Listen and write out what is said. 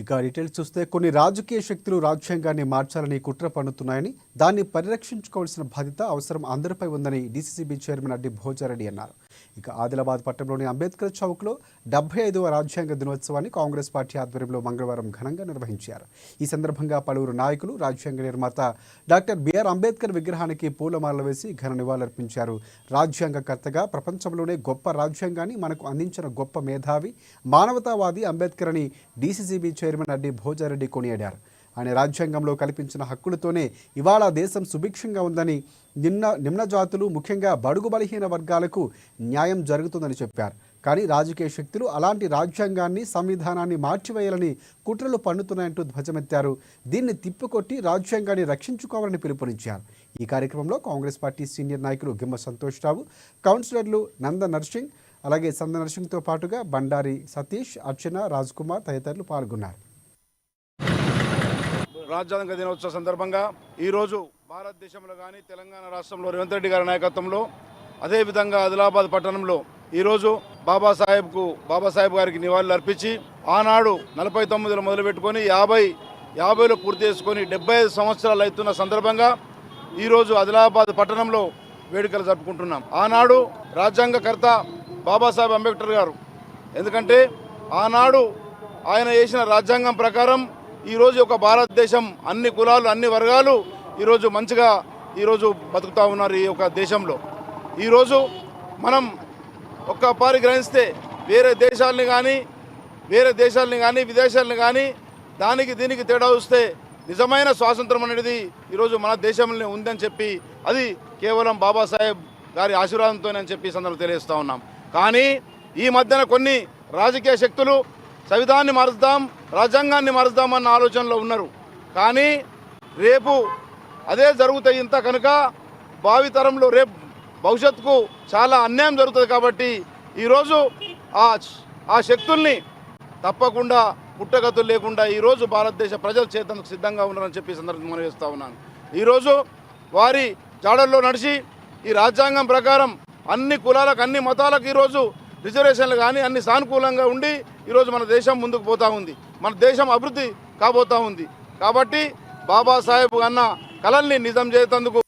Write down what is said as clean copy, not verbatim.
ఇక డీటెయిల్స్ చూస్తే కొన్ని రాజకీయ శక్తులు రాజ్యాంగాన్ని మార్చాలని కుట్ర పన్నుతున్నాయని, దాన్ని పరిరక్షించుకోవాల్సిన బాధ్యత అవసరం అందరిపై ఉందని డీసీసీబీ చైర్మన్ అడ్డి భోజారెడ్డి అన్నారు. ఇక ఆదిలాబాద్ పట్టణంలోని అంబేద్కర్ చౌక్లో 75వ రాజ్యాంగ దినోత్సవాన్ని కాంగ్రెస్ పార్టీ ఆధ్వర్యంలో మంగళవారం ఘనంగా నిర్వహించారు. ఈ సందర్భంగా పలువురు నాయకులు రాజ్యాంగ నిర్మాత డాక్టర్ బిఆర్ అంబేద్కర్ విగ్రహానికి పూలమాలలు వేసి ఘన నివాళులర్పించారు. రాజ్యాంగకర్తగా ప్రపంచంలోనే గొప్ప రాజ్యాంగాన్ని మనకు అందించిన గొప్ప మేధావి, మానవతావాది అంబేద్కర్ అని డీసీసీబీ చైర్మన్ అడ్డి భోజారెడ్డి కొనియాడారు. ఆయన రాజ్యాంగంలో కల్పించిన హక్కులతోనే ఇవాళ దేశం సుభిక్షంగా ఉందని, నిమ్న జాతులు ముఖ్యంగా బడుగు బలహీన వర్గాలకు న్యాయం జరుగుతుందని చెప్పారు. కానీ రాజకీయ శక్తులు అలాంటి రాజ్యాంగాన్ని, సంవిధానాన్ని మార్చివేయాలని కుట్రలు పన్నుతున్నాయంటూ ధ్వజమెత్తారు. దీన్ని తిప్పికొట్టి రాజ్యాంగాన్ని రక్షించుకోవాలని పిలుపునిచ్చారు. ఈ కార్యక్రమంలో కాంగ్రెస్ పార్టీ సీనియర్ నాయకులు గిమ్మ సంతోష్రావు, కౌన్సిలర్లు నంద నర్సింగ్, అలాగే సంద నర్సింగ్తో పాటుగా బండారి సతీష్, అర్చన, రాజ్ కుమార్ తదితరులు పాల్గొన్నారు. రాజ్యాంగ దినోత్సవ సందర్భంగా ఈరోజు భారతదేశంలో కానీ తెలంగాణ రాష్ట్రంలో రేవంత్ రెడ్డి గారి నాయకత్వంలో, అదేవిధంగా ఆదిలాబాద్ పట్టణంలో ఈరోజు బాబాసాహెబ్ గారికి నివాళులు అర్పించి, ఆనాడు 49లో మొదలుపెట్టుకొని 50లో పూర్తి చేసుకొని 75 సంవత్సరాలు అవుతున్న సందర్భంగా ఈరోజు ఆదిలాబాద్ పట్టణంలో వేడుకలు జరుపుకుంటున్నాం. ఆనాడు రాజ్యాంగకర్త బాబాసాహెబ్ అంబేద్కర్ గారు, ఎందుకంటే ఆనాడు ఆయన చేసిన రాజ్యాంగం ప్రకారం ఈరోజు ఒక భారతదేశం అన్ని కులాలు, అన్ని వర్గాలు ఈరోజు మంచిగా బతుకుతూ ఉన్నారు. ఈ యొక్క దేశంలో ఈరోజు మనం ఒక్క గ్రహిస్తే వేరే దేశాలని కానీ విదేశాలని కానీ దీనికి తేడా వస్తే నిజమైన స్వాతంత్రం అనేది ఈరోజు మన దేశంలోనే ఉందని చెప్పి, అది కేవలం బాబాసాహెబ్ గారి ఆశీర్వాదంతోనని చెప్పి సందర్భంగా తెలియజేస్తూ ఉన్నాం. కానీ ఈ మధ్యన కొన్ని రాజకీయ శక్తులు సంవిధానాన్ని మారుద్దాం, రాజ్యాంగాన్ని మారుద్దామన్న ఆలోచనలో ఉన్నారు. కానీ రేపు అదే జరుగుతాయి ఇంత కనుక భావితరంలో రేపు భవిష్యత్తుకు చాలా అన్యాయం జరుగుతుంది. కాబట్టి ఈరోజు ఆ శక్తుల్ని తప్పకుండా పుట్టగతులు లేకుండా ఈరోజు భారతదేశ ప్రజలు చేతనకు సిద్ధంగా ఉన్నారని చెప్పి సందర్భంగా మనం వేస్తూ ఉన్నాను. ఈరోజు వారి జాడల్లో నడిచి ఈ రాజ్యాంగం ప్రకారం అన్ని కులాలకు, అన్ని మతాలకు ఈరోజు రిజర్వేషన్లు కానీ అన్ని సానుకూలంగా ఉండి ఈరోజు మన దేశం ముందుకు పోతూ ఉంది, మన దేశం అభివృద్ధి కాబోతూ ఉంది. కాబట్టి బాబాసాహెబ్ అన్న కలల్ని నిజం చేసేందుకు